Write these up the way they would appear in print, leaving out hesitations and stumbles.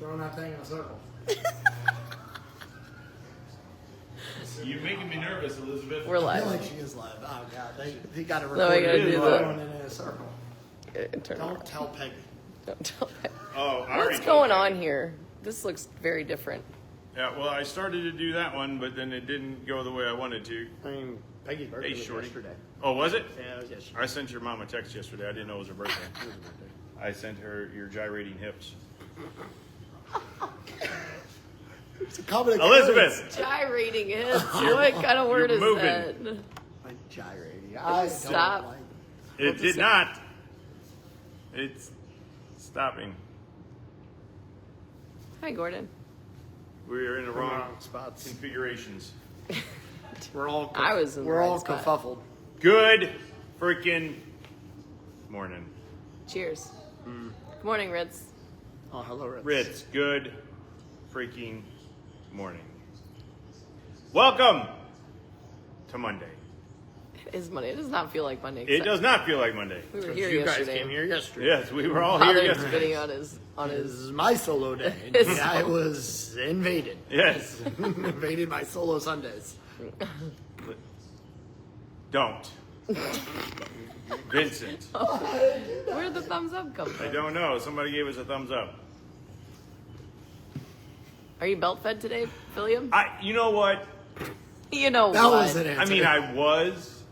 throwing that thing in a circle. You're making me nervous, Elizabeth. We're I feel live. like she is live. Oh god, they got to record No, I gotta it. do Throwing it in a circle. Turn Don't around. tell Peggy. Don't tell me. Oh, I already What's told going you. on here? This looks very different. Yeah, well, I started to do that one, but then it didn't go the way I wanted to. I mean, Peggy's birthday Hey, was shorty. yesterday. Oh, was it? Yeah, it was yesterday. I sent your mom a text yesterday. I didn't know it was her birthday. It was her birthday. I sent her your gyrating hips. It's a common Elizabeth! Gyrating is. What kind of word you're is moving. that? Like gyrating. I Stop. Don't like It did not. It's stopping. Hi, Gordon. We're in the wrong wrong spots. configurations. We're all I was in the we're right all spot. kerfuffled. Good freaking morning. Cheers. Good morning, Ritz. Oh, hello, Ritz. Ritz, good freaking morning. Welcome to Monday. It is Monday. It does not feel like Monday. It does not feel like Monday. We were here You guys yesterday. came here yesterday. Yes, we were all here Father's yesterday. bidding on This his. is my solo day. His I solo. was invaded. Yes. Invaded my solo Sundays. Don't. Vincent. Where'd the thumbs up come I from? don't know. Somebody gave us a thumbs up. Are you belt fed today, William? You know what? You know That what? was an answer. I mean, I was,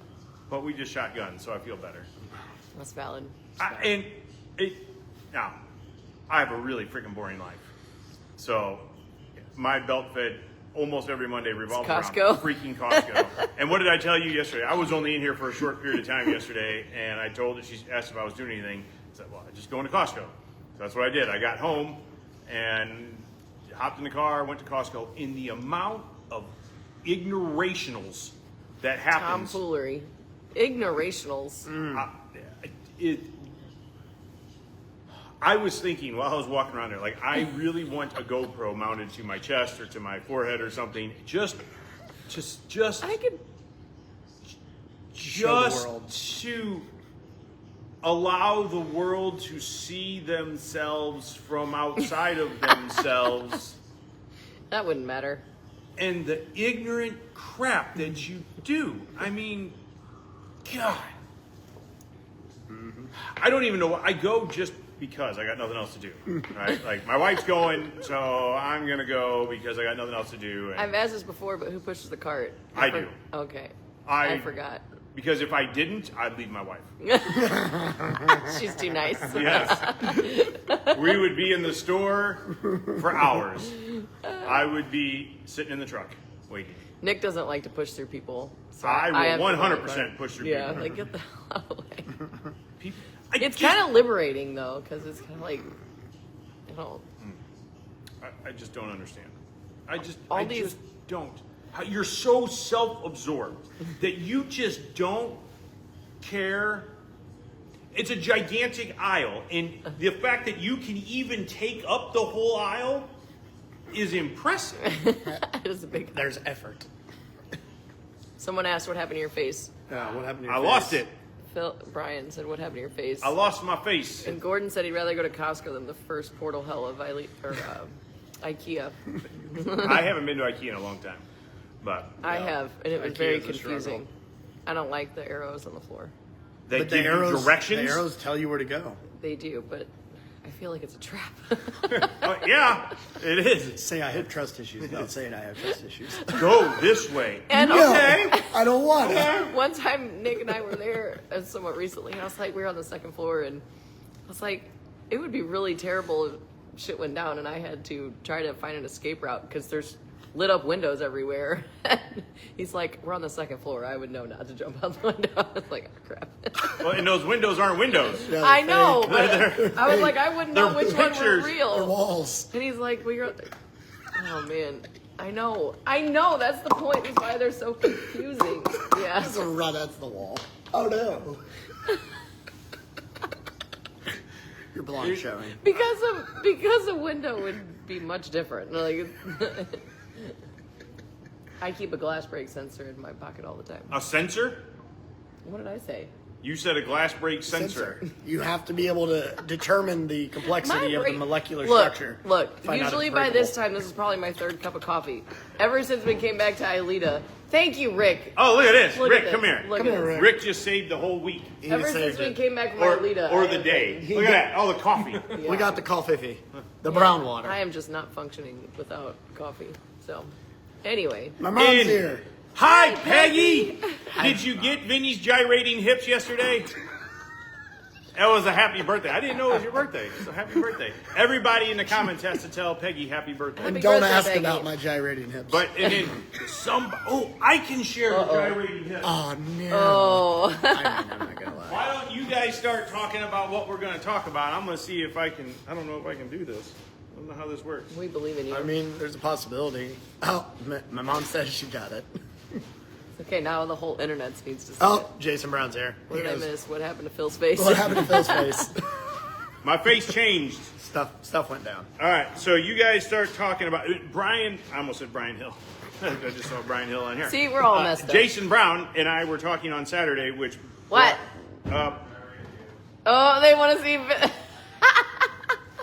but we just shot guns, so I feel better. That's valid. Now, I have a really freaking boring life. So, my belt fed almost every Monday revolves around Costco? freaking Costco. And what did I tell you yesterday? I was only in here for a short period of time yesterday, and I told her, she asked if I was doing anything. I said, well, I just going to Costco. So that's what I did. I got home and hopped in the car, went to Costco. In the amount of ignorationals that happens, Tomfoolery. Ignorationals. I was thinking while I was walking around there, like, I really want a GoPro mounted to my chest or to my forehead or something, just I could. Show the world. to allow the world to see themselves from outside of themselves That wouldn't matter. and the ignorant crap that you do. I mean, God. I don't even know what I go just because I got nothing else to do. Right? Like, my wife's going, so I'm gonna go because I got nothing else to do. And I've asked this before, but who pushes the cart? I do. Okay. I- I forgot. because if I didn't, I'd leave my wife. She's too nice. Yes. We would be in the store for hours. I would be sitting in the truck waiting. Nick doesn't like to push through people. So I have will to push 100% push through Yeah, people. like get the hell out of the way. People, It's kind of liberating though, because it's kind of like, you know, I just don't understand. I just don't. You're so self-absorbed that you just don't care. It's a gigantic aisle, and the fact that you can even take up the whole aisle is impressive. it is a big. There's effort. Someone asked what happened to your face. What happened to your I face? lost it. Brian said what happened to your face. I lost my face. And Gordon said he'd rather go to Costco than the first portal hell of IKEA. I haven't been to IKEA in a long time, but I have, and it was IKEA very is a struggle. confusing. I don't like the arrows on the floor. they But give you directions. The arrows tell you where to go. They do, but I feel like it's a trap. Yeah, it is. Say I have trust issues without saying I have trust issues. Go this way. And Okay. I don't want it. one time, Nick and I were there somewhat recently, and I was like, we were on the second floor, and I was like, it would be really terrible if shit went down and I had to try to find an escape route because there's lit up windows everywhere. He's like, we're on the second floor. I would know not to jump out the window. I was like, oh, crap. Well, and those windows aren't windows. Yeah, I they're know, fake. but I was like, I wouldn't know They're which one pictures. were They're real. walls. And he's like, well, you're... Oh, man. I know. That's the point. That's why they're so confusing. Yeah. That's a run. That's the wall. Oh no. Your blonde showing. Because a window would be much different. Like, I keep a glass break sensor in my pocket all the time. A sensor? What did I say? You said a glass break sensor. You have to be able to determine the complexity of the molecular look, structure. Look, Find out if usually it's by this breakable. time, this is probably my third cup of coffee. Ever since we came back to Aelita. Thank you, Rick. Oh, look at this. Look Rick, at come this. here. Look Come at here, this. Rick. Rick just saved the whole week. He Ever just since saved we it. came back from Or, Aelita. or I the have day. been- Look at that. Oh, the coffee. We got the coffee, the brown water. I am just not functioning without coffee. So, anyway. My mom's In. here. Hi, Peggy. Did you get Vinny's gyrating hips yesterday? That was a happy birthday. I didn't know it was your birthday. So happy birthday. Everybody in the comments has to tell Peggy happy birthday. Happy And don't birthday, ask Peggy. about my gyrating hips. But and then I can share gyrating hips. Oh no. Oh. I'm not gonna lie. Why don't you guys start talking about what we're going to talk about? I'm going to see if I can. I don't know if I can do this. I don't know how this works. We believe in you. I mean, there's a possibility. Oh, my mom says she got it. Okay, now the whole internet needs to see Oh, it. Jason Brown's here. What did I He goes, miss? What happened to Phil's face? What happened to Phil's face? My face changed. Stuff went down. All right, so you guys start talking about Brian. I almost said Brian Hill. I just saw Brian Hill on here. See, we're all messed up. Jason Brown and I were talking on Saturday, which What? Uh, Oh, they want to see.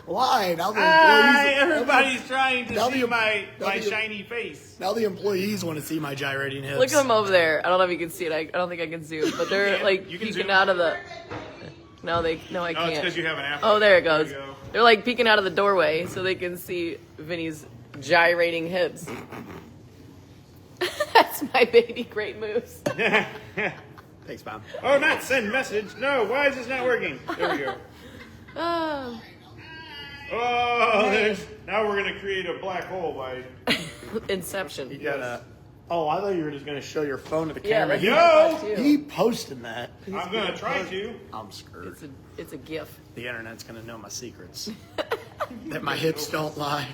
Why? Now the hi, employees, everybody's trying to now see the- my now the- shiny face. now the employees want to see my gyrating hips. Look at them over there. I don't know if you can see it. I don't think I can zoom, but they're can. like You can peeking zoom. out of the. No, I Oh, it's can't. because you have an afro. Oh, there it goes. you go. They're like peeking out of the doorway so they can see Vinny's gyrating hips. That's my baby great moves. Thanks, Mom. Oh, not send message. No, why is this not working? There we go. Oh, Oh, now we're gonna create a black hole by. Inception. You gotta. Oh, I thought you were just gonna show your phone to the Yeah, camera. that's Yo! what I thought, too. He posted that. I'm gonna try to. I'm screwed. It's a gif. The internet's gonna know my secrets. That my hips don't lie.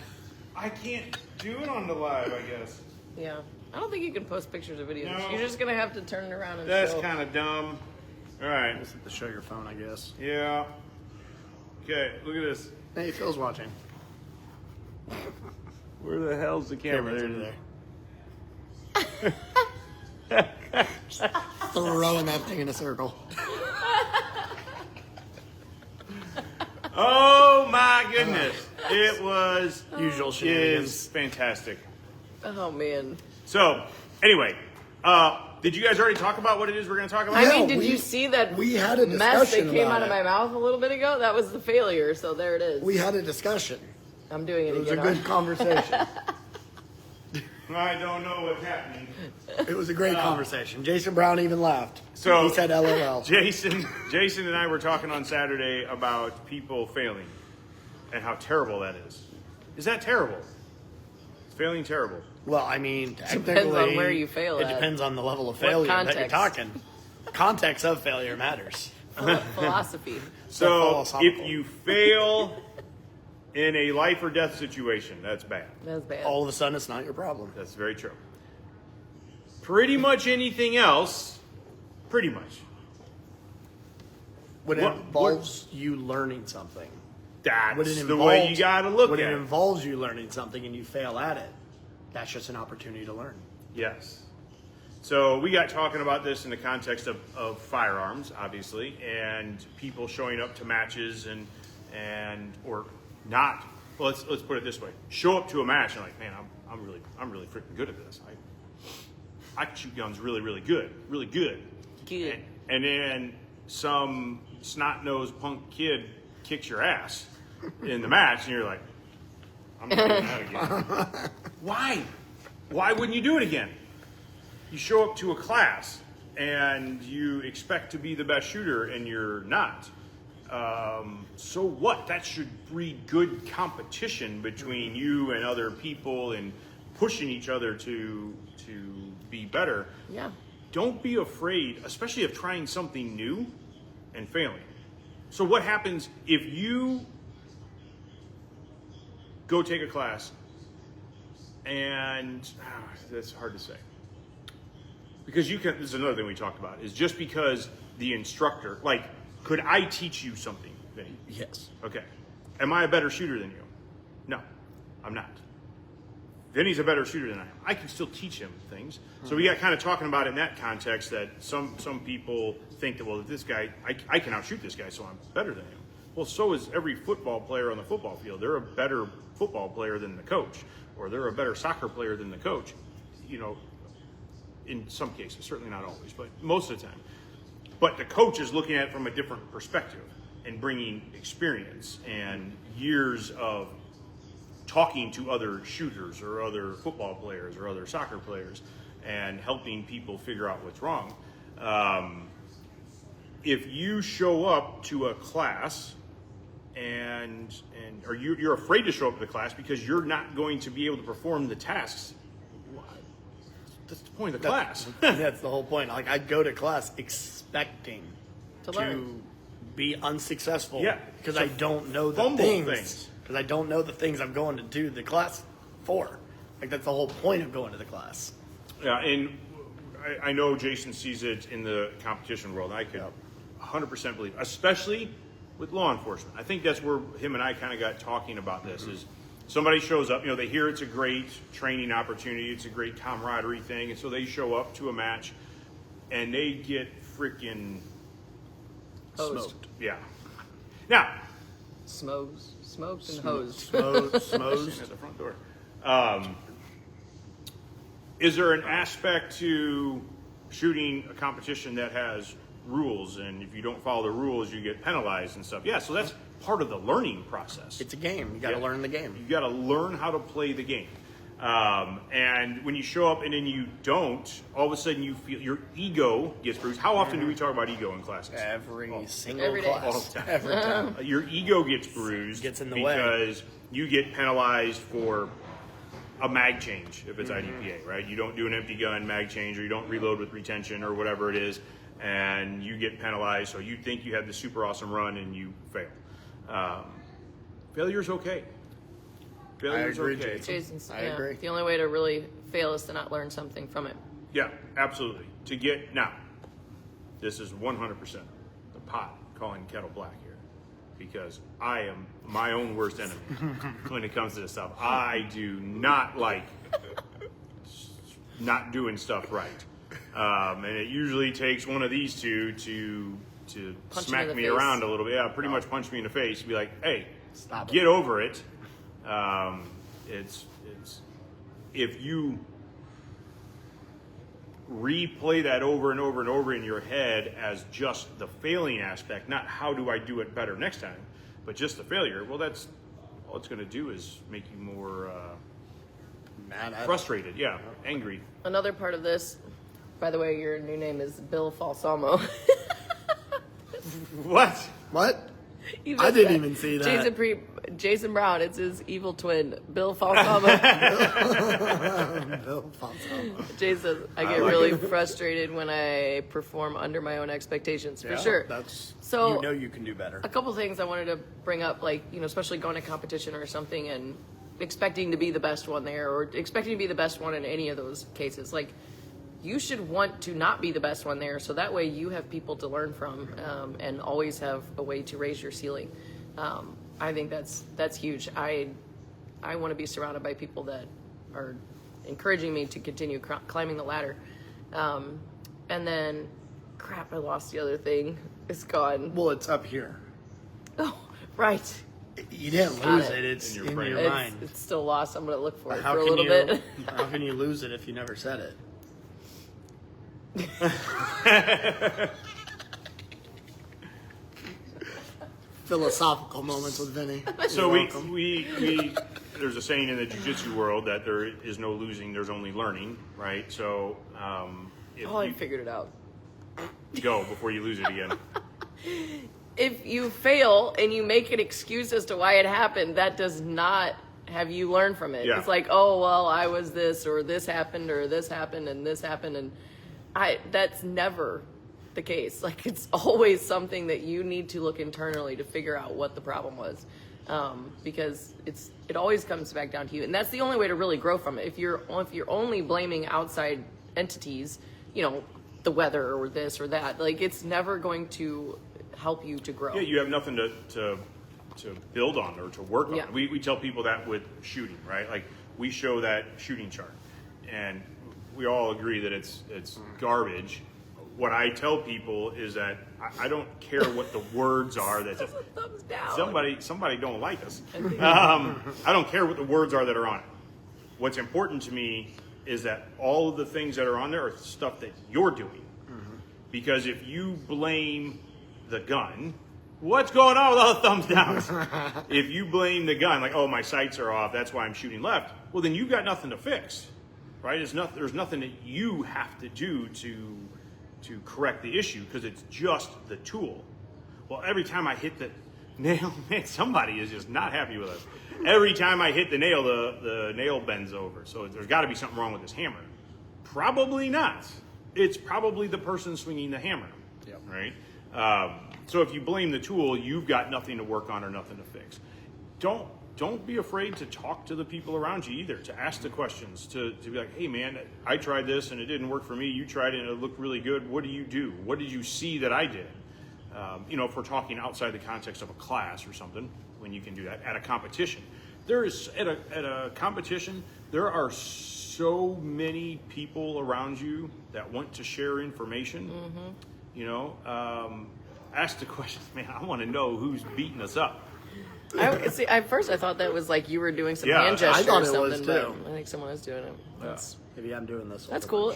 I can't do it on the live, I guess. Yeah. I don't think you can post pictures of videos. No. You're just gonna have to turn it around and That's show. kind of dumb. All right. Just have to show your phone, I guess. Yeah. Okay, look at this. Hey, Phil's watching. Where the hell's the camera? Camera's There over it there. is. Throwing that thing in a circle. Oh my goodness! It was Usual is shenanigans. fantastic. Oh man. So, anyway, did you guys already talk about what it is we're going to talk about? I Yeah, mean, did we- you see that we had a mess that discussion came about out of it. my mouth a little bit ago? That was the failure, so there it is. We had a discussion. I'm doing it It was a again. good aren't conversation. I don't know what's happening. It was a great conversation. Jason Brown even laughed. So- He said LOL. Jason and I were talking on Saturday about people failing and how terrible that is. Is that terrible? Is failing terrible? Well, I mean, Depends technically, on where you fail It at. depends on the level of failure that you're context? talking. Context of failure matters. you? Philosophy. So, philosophical. if you fail in a life or death situation, that's bad. That's bad. All of a sudden, it's not your problem. That's very true. Pretty much anything else, pretty much. When it What- involves you learning something. That's When it the way you involves- got to look when at it it. involves you learning something and you fail at it, that's just an opportunity to learn. Yes. So we got talking about this in the context of firearms, obviously, and people showing up to matches and or not. Well, let's put it this way: show up to a match and like, man, I'm really freaking good at this. I can shoot guns really, really good, really good. Good. And then some snot-nosed punk kid kicks your ass in the match, and you're like, I'm not doing that again. Why? Why wouldn't you do it again? You show up to a class and you expect to be the best shooter and you're not. So what? That should breed good competition between you and other people and pushing each other to be better. Yeah. Don't be afraid, especially of trying something new and failing. So what happens if you go take a class and that's hard to say. Because you can, this is another thing we talked about, is just because the instructor, like, could I teach you something, Vinny? Yes. Okay. Am I a better shooter than you? No, I'm not. Vinny's a better shooter than I am. I can still teach him things. So we got kind of talking about it in that context that some people think that, well, this guy, I can outshoot this guy, so I'm better than him. Well, so is every football player on the football field. They're a better football player than the coach, or they're a better soccer player than the coach. You know, in some cases, certainly not always, but most of the time. But the coach is looking at it from a different perspective and bringing experience and years of talking to other shooters or other football players or other soccer players and helping people figure out what's wrong. If you show up to a class or you're afraid to show up to the class because you're not going to be able to perform the tasks, that's the point of the class. That's the whole point. Like, I go to class expecting To to learn. be unsuccessful. Yeah. Because So I don't know the fumble things. things. Because I don't know the things I'm going to do the class for. Like, that's the whole point of going to the class. Yeah, and I know Jason sees it in the competition world. I could 100% believe, especially with law enforcement. I think that's where him and I kind of got talking about this. Is somebody shows up, they hear it's a great training opportunity, it's a great camaraderie thing, and so they show up to a match, and they get freaking Hosed. smoked. Yeah. Now, Smoked and hosed. Smosed. at the front door. Is there an aspect to shooting a competition that has rules, and if you don't follow the rules, you get penalized and stuff? Yeah, so that's part of the learning process. It's a game. You got to Yeah. learn the game. You got to learn how to play the game. And when you show up and then you don't, all of a sudden you feel your ego gets bruised. How often do we talk about ego in classes? Every single Every day. class. All the time. Every time. Your ego gets bruised Gets in the way. because you get penalized for a mag change if it's IDPA, right? You don't do an empty gun mag change, or you don't reload with retention or whatever it is, and you get penalized. So you think you had the super awesome run and you fail. Failure's okay. Failure's agree, okay. Jason's, I agree. The only way to really fail is to not learn something from it. Yeah, absolutely. Now, this is 100% the pot calling kettle black here, because I am my own worst enemy when it comes to this stuff. I do not like not doing stuff right, and it usually takes one of these two to Punch you smack in the me face. around a little bit. Yeah, pretty much punch me in the face and be like, "Hey, Stop it." get over it." It's if you replay that over and over and over in your head as just the failing aspect, not how do I do it better next time, but just the failure, well, that's all it's going to do is make you more Mad at it. frustrated, angry. Another part of this, by the way, your new name is Bill Falsamo. What? What? You I missed didn't even see that. Jason Brown, it's his evil twin, Bill Falsamo. Bill Falsamo. Jason, I get like really frustrated when I perform under my own expectations, for sure. That's So- you can do better. A couple things I wanted to bring up, like, especially going to competition or something and expecting to be the best one there, or expecting to be the best one in any of those cases. Like, you should want to not be the best one there, so that way you have people to learn from, and always have a way to raise your ceiling. I think that's huge. I want to be surrounded by people that are encouraging me to continue climbing the ladder. And then, crap, I lost the other thing. It's gone. Well, it's up here. Oh, right. You didn't Got lose it. it. It's In in your your, brain. mind. It's still lost. I'm gonna look for it How for a can little you? bit. How can you lose it if you never said it? Philosophical moments with Vinny. So You're welcome. we there's a saying in the jiu-jitsu world that there is no losing, there's only learning, right? So if Oh, I you figured it out. go before you lose it again. If you fail and you make an excuse as to why it happened, that does not have you learn from it. Yeah. It's like, oh well, I was this, or this happened, and this happened, and that's never the case. Like, it's always something that you need to look internally to figure out what the problem was, because it always comes back down to you, and that's the only way to really grow from it. If you're only blaming outside entities, the weather or this or that, like, it's never going to help you to grow. Yeah, you have nothing to build on or to work on. Yeah. We tell people that with shooting, right? Like, we show that shooting chart, and we all agree that it's garbage. What I tell people is that I don't care what the words are. That Thumbs down. somebody don't like us. I don't care what the words are that are on it. What's important to me is that all of the things that are on there are stuff that you're doing. Because if you blame the gun, what's going on with all the thumbs downs? If you blame the gun, like, oh, my sights are off, that's why I'm shooting left, well, then you've got nothing to fix, right? There's nothing that you have to do to correct the issue, because it's just the tool. Well, every time I hit the nail, man, somebody is just not happy with us. Every time I hit the nail, the nail bends over. So there's got to be something wrong with this hammer. Probably not. It's probably the person swinging the hammer, right? So if you blame the tool, you've got nothing to work on or nothing to fix. Don't be afraid to talk to the people around you either, to ask the questions, to be like, hey man, I tried this and it didn't work for me. You tried it and it looked really good. What do you do? What did you see that I did? If we're talking outside the context of a class or something, when you can do that at a competition. There is at a competition, there are so many people around you that want to share information. Ask the questions, man. I want to know who's beating us up. See, at first I thought that was like you were doing some Yeah, hand gesture I thought or it was something, too. but I think someone was doing it. Maybe I'm doing this. That's cool.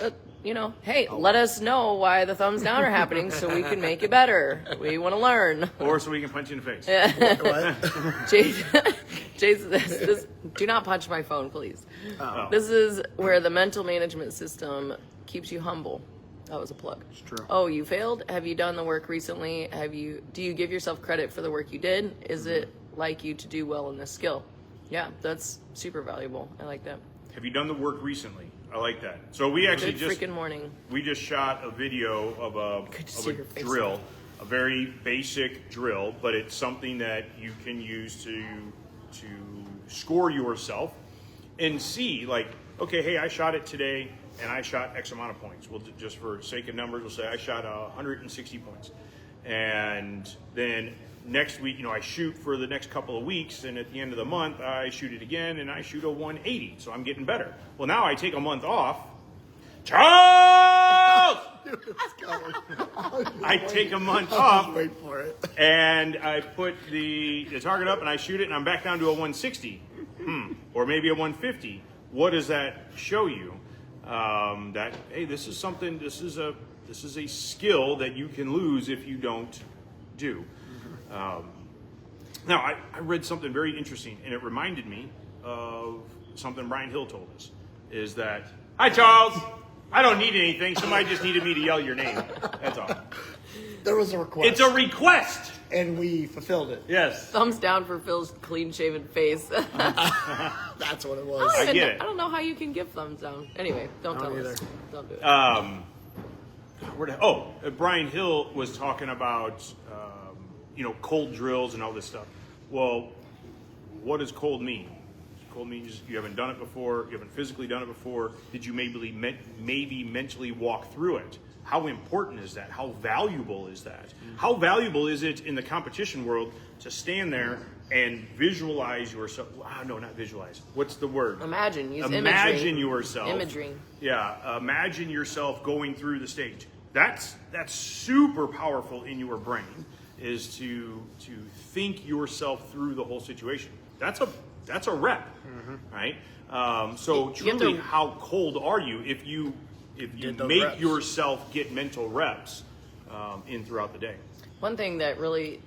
Hey, let us know why the thumbs down are happening so we can make it better. We want to learn. Or so we can punch you in the face. What? Jason, do not punch my phone, please. Oh. This is where the mental management system keeps you humble. That was a plug. It's true. Oh, you failed? Have you done the work recently? Do you give yourself credit for the work you did? Is it like you to do well in this skill? Yeah, that's super valuable. I like that. Have you done the work recently? I like that. So we actually Good freaking morning. We just shot a video of Good to a see your face. drill, a very basic drill, but it's something that you can use to score yourself and see, like, okay, hey, I shot it today and I shot X amount of points. Well, just for sake of numbers, we'll say I shot 160 points. And then next week, I shoot for the next couple of weeks, and at the end of the month, I shoot it again, and I shoot a 180, so I'm getting better. Well, now I take a month off. Charles! I take a month off, Wait for it. and I put the target up, and I shoot it, and I'm back down to a 160, or maybe a 150. What does that show you? That, hey, this is a skill that you can lose if you don't do. Now, I read something very interesting, and it reminded me of something Brian Hill told us, is that, hi, Charles, I don't need anything. Somebody just needed me to yell your name. That's all. There was a request. It's a request. And we fulfilled it. Yes. Thumbs down for Phil's clean-shaven face. That's what it was. I get it. I don't know how you can give thumbs down. Anyway, don't I tell don't us. either. Don't do it. Brian Hill was talking about, cold drills and all this stuff. Well, what does cold mean? Cold means you haven't done it before, you haven't physically done it before. Did you maybe mentally walk through it? How important is that? How valuable is that? How valuable is it in the competition world to stand there and visualize yourself? No, not visualize. What's the word? Imagine. Use Imagine imagery. yourself. Imagery. Yeah, imagine yourself going through the stage. That's super powerful in your brain, is to think yourself through the whole situation. That's a rep, right? So You have truly, to- how cold are you if you Get those make reps. yourself get mental reps in throughout the day? One thing that really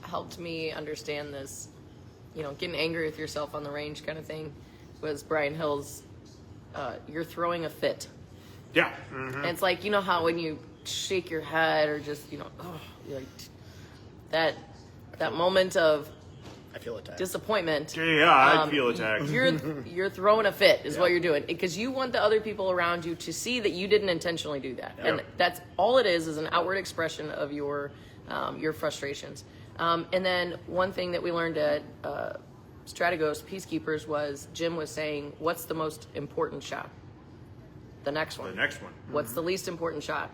helped me understand this, getting angry with yourself on the range kind of thing, was Brian Hill's, you're throwing a fit. Yeah. And it's like, how when you shake your head or just, you're like, that moment of I feel attacked. disappointment. Yeah, I feel attacked. You're throwing a fit is what you're doing, because you want the other people around you to see that you didn't intentionally do that, and that's all it is an outward expression of your frustrations. And then one thing that we learned at Strategos Peacekeepers was Jim was saying, what's the most important shot? The next one. The next one. What's the least important shot?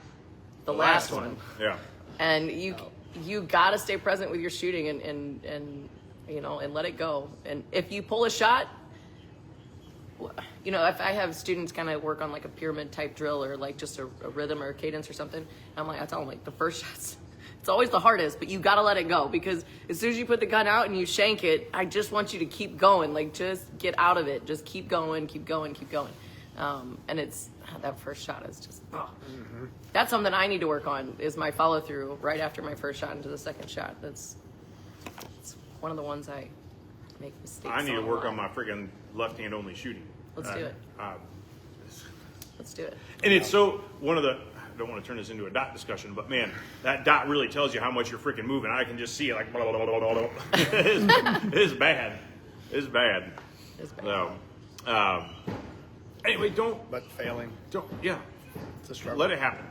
The last one. Yeah. And you got to stay present with your shooting and let it go. And if you pull a shot, you know, if I have students kind of work on like a pyramid type drill or like just a rhythm or a cadence or something, I'm like, I tell them like the first shot's, it's always the hardest, but you got to let it go, because as soon as you put the gun out and you shank it, I just want you to keep going. Like, just get out of it. Just keep going, keep going, keep going. And it's, that first shot is just, that's something I need to work on, is my follow through right after my first shot into the second shot. It's one of the ones I make mistakes I need to on a work lot. on my freaking left hand only shooting. Let's do it. Let's do it. And it's so, one of the, I don't want to turn this into a dot discussion, but man, that dot really tells you how much you're freaking moving. I can just see it like, blah, blah, blah, blah, blah. It's bad. It's bad. It's bad. So, anyway, But failing, yeah, it's a struggle. let it happen.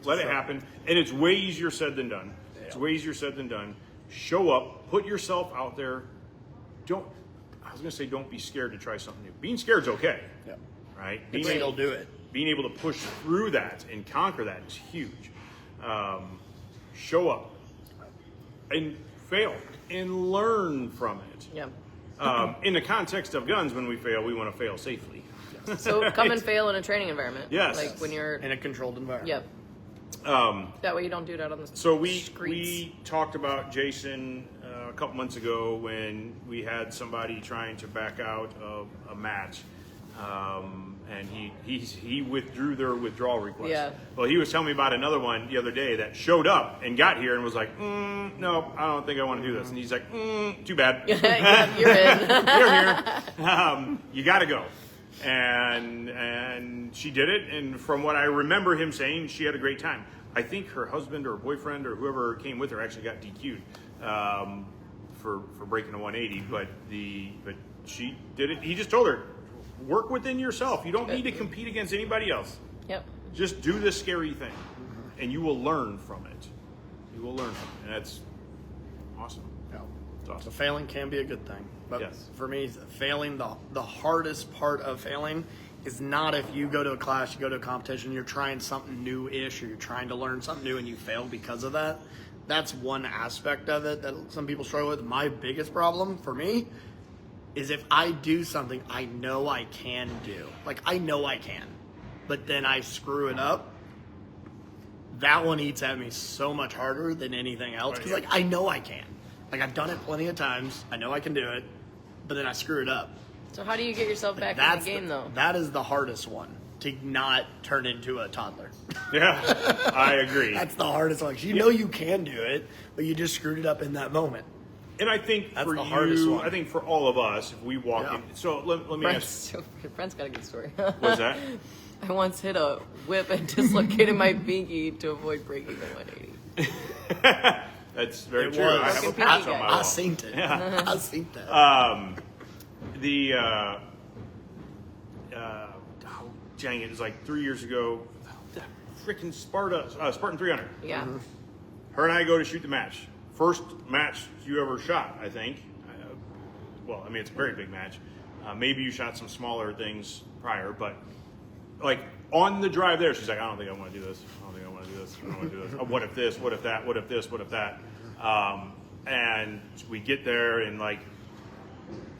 Let it happen. And it's way easier said than done. It's Yeah. way easier said than done. Show up, put yourself out there. I was going to say, don't be scared to try something new. Being scared is okay, Yeah. right? But still do it. Being able to push through that and conquer that is huge. Show up and fail and learn from it. Yeah. In the context of guns, when we fail, we want to fail safely. So come and fail in a training environment. Yes. Like when you're, In a controlled environment. yep. That way you don't do it out on the So we streets. talked about Jason a couple months ago when we had somebody trying to back out of a match, and he withdrew their withdrawal request. Yeah. Well, he was telling me about another one the other day that showed up and got here and was like, no, I don't think I want to do this. And he's like, too bad. Yeah, you're in. You're here. You got to go. And she did it. And from what I remember him saying, she had a great time. I think her husband or boyfriend or whoever came with her actually got DQ'd for breaking a 180. But she did it. He just told her, work within yourself. You don't need to compete against anybody else. Yep. Just do this scary thing, and you will learn from it. You will learn from it, and that's awesome. Yeah. It's So awesome. failing can be a good thing. But Yes. for me, failing, the hardest part of failing is not if you go to a class, you go to a competition, you're trying something new-ish, or you're trying to learn something new and you fail because of that. That's one aspect of it that some people struggle with. My biggest problem for me is if I do something I know I can do. Like, I know I can, but then I screw it up. That one eats at me so much harder than anything else. Because, like, I know I can. Like, I've done it plenty of times. I know I can do it, but then I screw it up. So how do you get yourself back in That's the game, though? That is the hardest one, to not turn into a toddler. Yeah, I agree. That's the hardest one. 'Cause you know you can do it, but you just screwed it up in that moment. And I think That's for the hardest you, one. I think for all of us, if we walk Yeah. in. So let me ask. Brent's got a good story. What's that? I once hit a whip and dislocated my pinky to avoid breaking the 180. That's very It true. was. I have a Broken patch pinky on my guy. I wall. seen it. Yeah. I seen that. Dang it was like 3 years ago. That freaking Spartan 300. Yeah. Her and I go to shoot the match. First match you ever shot, I think. Well, I mean, it's a very big match. Maybe you shot some smaller things prior, but like on the drive there, she's like, I don't think I want to do this. I don't think I want to do this. I don't want to do this. What if this? What if that? What if this? What if that? And we get there and like,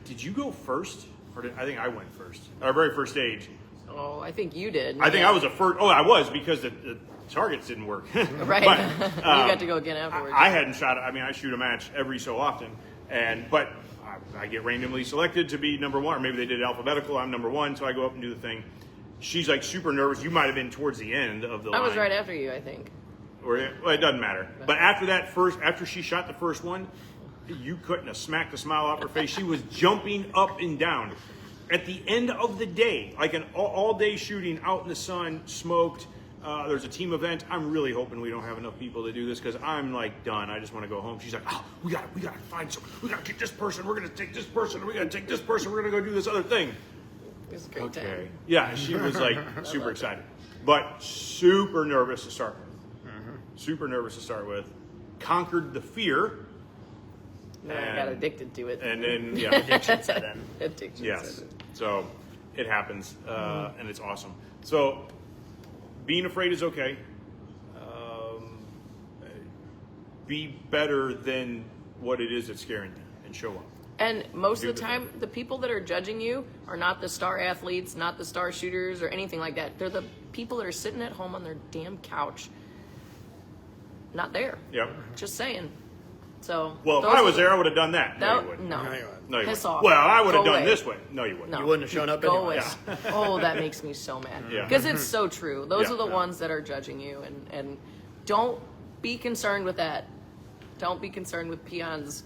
did you go first? Or I think I went first. Our very first stage. Oh, I think you did. I think I was the first. Oh, I was because the targets didn't work. Right. But, You got to go again afterwards. I hadn't shot. I mean, I shoot a match every so often, but I get randomly selected to be number one, or maybe they did alphabetical. I'm number one, so I go up and do the thing. She's like super nervous. You might have been towards the end of the line. I was right after you, I think. Well, it doesn't matter. But after she shot the first one, you couldn't have smacked a smile off her face. She was jumping up and down. At the end of the day, like an all-day shooting out in the sun, smoked. There's a team event. I'm really hoping we don't have enough people to do this because I'm like done. I just want to go home. She's like, oh, we gotta find some. We gotta get this person. We're gonna take this person. We gotta take this person. We're gonna go do this other thing. It was a great time. Yeah, she was like super excited, but super nervous to start with. Super nervous to start with. Conquered the fear. Then I got addicted to it. And then, yeah. Addiction set in. Addiction. Yes. So it happens, and it's awesome. So being afraid is okay. Be better than what it is that's scaring you, and show up. And most Do of the the time, thing. the people that are judging you are not the star athletes, not the star shooters, or anything like that. They're the people that are sitting at home on their damn couch, not there. Yep. Just saying. So. Well, if those I are was the- there, I would have done that. No, No, you wouldn't. no. No, you wouldn't. No, you Piss wouldn't. off. Well, I would have Go done away. this way. No, you wouldn't. No. You wouldn't have shown up Go away. anyways. Oh, that makes me so mad. Yeah. Because it's so true. Those Yeah. are the ones that are judging you, and don't be concerned with that. Don't be concerned with peons'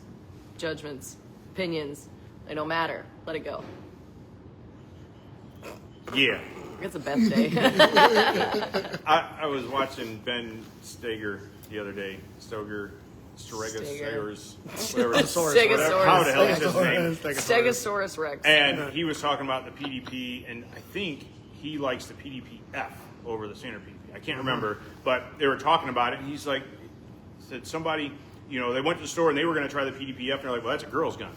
judgments, opinions. They don't matter. Let it go. Yeah. It's a Beth day. I was watching Ben Steger the other day. Steger, Steger. Stegers, whatever. Stegosaurus. How the hell is his name? Stegosaurus Rex. And he was talking about the PDP, and I think he likes the PDP-F over the standard PDP. I can't remember, but they were talking about it, and he's like, said somebody, you know, they went to the store and they were going to try the PDP-F, and they're like, well, that's a girl's gun.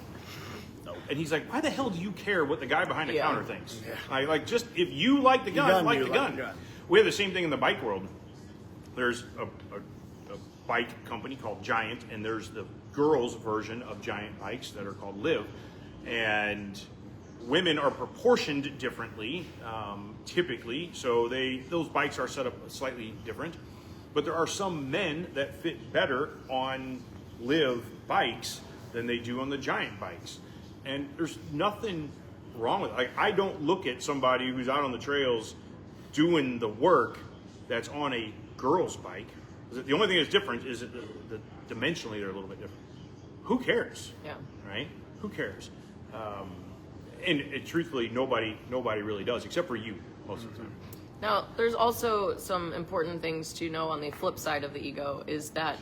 And he's like, why the hell do you care what the guy behind the Yeah. counter thinks? Like, just if you like the gun, gun, like you the like gun. the gun. We have the same thing in the bike world. There's a bike company called Giant, and there's the girls' version of Giant bikes that are called Liv. And women are proportioned differently, typically, so those bikes are set up slightly different. But there are some men that fit better on Liv bikes than they do on the Giant bikes. And there's nothing wrong with it. Like, I don't look at somebody who's out on the trails doing the work that's on a girl's bike. The only thing that's different is that the dimensionally they're a little bit different. Who cares? Yeah. Right? Who cares? And truthfully, nobody really does, except for you most of the time. Now, there's also some important things to know on the flip side of the ego is that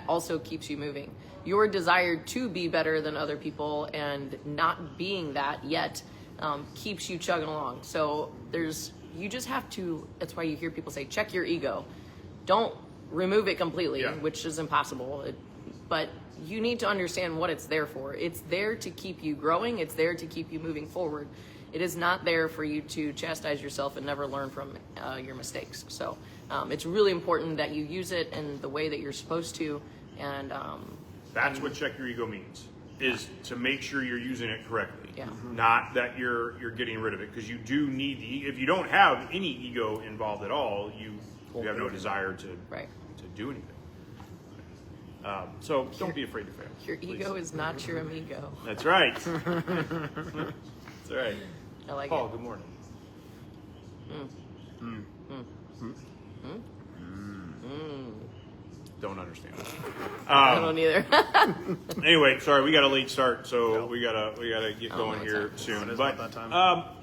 also keeps you moving. Your desire to be better than other people and not being that yet keeps you chugging along. So you just have to, that's why you hear people say, check your ego. Don't remove it completely, Yeah. which is impossible. But you need to understand what it's there for. It's there to keep you growing. It's there to keep you moving forward. It is not there for you to chastise yourself and never learn from your mistakes. So it's really important that you use it in the way that you're supposed to. And That's what check your ego means, is to make sure you're using it correctly. Yeah. Not that you're getting rid of it, because you do need if you don't have any ego involved at all, you have no desire to Right. do anything. So don't be afraid to fail. Your please. ego is not your amigo. That's right. That's right. I like Paul, it. good morning. Don't understand. I don't either. Anyway, sorry, we got a late start, so we gotta get Oh, going my here time. soon. It is But about that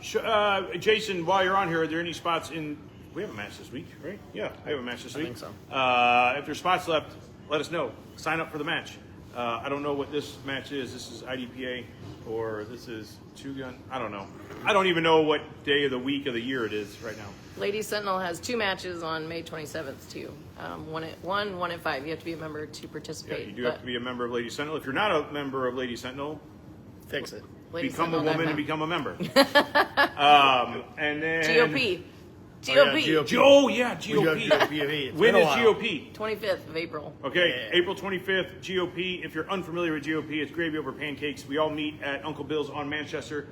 time. Jason, while you're on here, are there any spots in? We have a match this week, right? Yeah, I have a match this week. think so. If there's spots left, let us know. Sign up for the match. I don't know what this match is. This is IDPA or this is Two Gun. I don't know. I don't even know what day of the week of the year it is right now. Lady Sentinel has 2 matches on May 27th too. One at 5. You have to be a member to Yeah, participate. you do have to be a member of Lady Sentinel. If you're not a member of Lady Sentinel, Fix it. Lady become a Sentinel, woman that- and become a member. And then GOP. Oh, yeah, GOP. GOP. Oh yeah, We got GOP. GOP. It's When been a is while. GOP? 25th of April. Okay, Yeah. April 25th, GOP. If you're unfamiliar with GOP, it's gravy over pancakes. We all meet at Uncle Bill's on Manchester.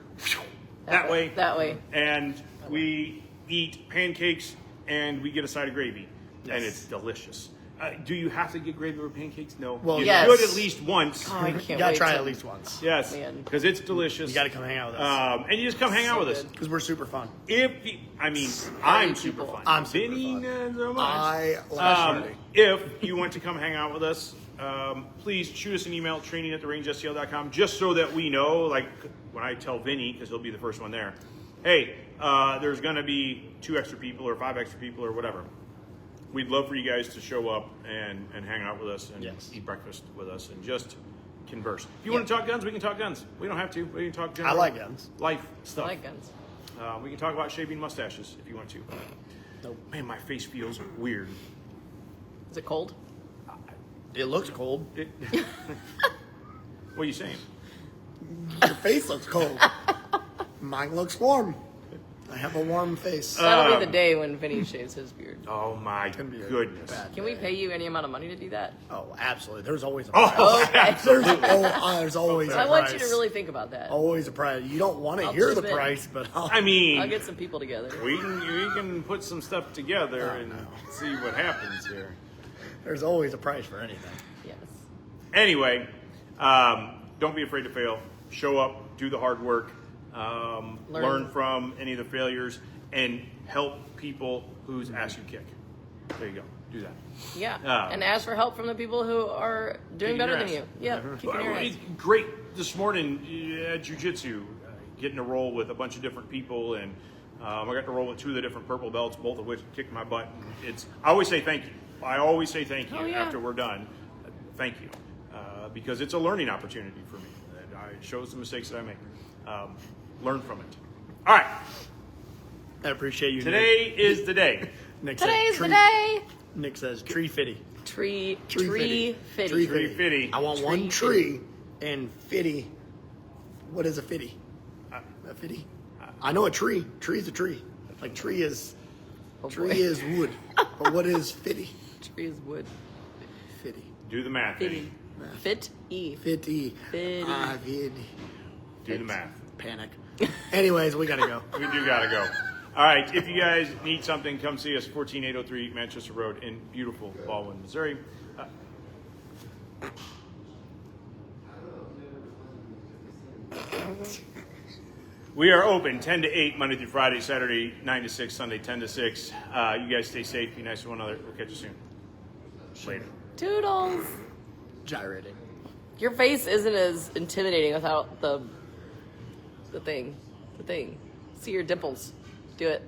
That way. That way. And we eat pancakes and we get a side of gravy. And Yes. it's delicious. Do you have to get gravy over pancakes? No. Well, you yes. should at least once. Oh, I You can't gotta wait try it to- at least once. Yes, Man. because it's delicious. You gotta come hang out with us. And you just come hang out with us. Because we're super fun. If you, I'm super people. fun. I'm super Vinny, fun. not so much. I like it. If you want to come hang out with us, please shoot us an email, training@therangescl.com, just so that we know, like when I tell Vinny, because he'll be the first one there, hey, there's going to be 2 extra people or 5 extra people or whatever. We'd love for you guys to show up and hang out with us and Yes. eat breakfast with us and just converse. If you want to talk guns, we can talk guns. We don't have to. We can talk I general like guns. life I stuff. like guns. We can talk about shaving mustaches if you want to. Nope. Man, my face feels weird. Is it cold? It looks cold. What are you saying? Your face looks cold. Mine looks warm. I have a warm face. That'll be the day when Vinny shaves his beard. Oh my Gonna be a goodness. bad Can we day. pay you any amount of money to do that? Oh, absolutely. There's always a Oh, price. absolutely. There's always a I price. want you to really think about that. Always a price. You don't want to I'll hear chip the in. price, but I mean, I'll get some people together. we can put some stuff together and no. see what happens here. there's always a price for anything. Yes. Anyway, don't be afraid to fail. Show up, do the hard work, learn from any of the failures, and help people whose ass you kick. There you go. Do that. Yeah. And ask for help from the people who are doing Kicking better your than ass. you. Yeah. Kicking your ass. Great this morning at jiu-jitsu, getting to roll with a bunch of different people, and I got to roll with 2 of the different purple belts, both of which kicked my butt. I always say thank you. I always say thank you Oh, yeah. after we're done. Thank you, because it's a learning opportunity for me. It shows the mistakes that I make. Learn from it. All right, I appreciate you. today is the day. Nick said Today's the tree- day. Nick says tree fitty. Tree Tree fitty. Tree Tree fitty. I want one tree and fitty. What is a fitty? A fitty? I know a tree. Tree is a tree. Like tree is Oh, tree boy. is wood. But what is fitty? Tree is wood. Fitty. Do the math. Fitty. Eddie. Fit E. Fitty. Fitty. Fitty. Do the math. Panic. Anyways, we gotta go. We do gotta go. All right, if you guys need something, come see us, 14803 Manchester Road in beautiful Baldwin, Missouri. We are open 10 to 8, Monday through Friday, Saturday 9 to 6, Sunday 10 to 6. You guys stay safe, be nice to one another. We'll catch you soon. Later. Toodles. Gyrating. Your face isn't as intimidating without the thing. The thing. See your dimples. Do it.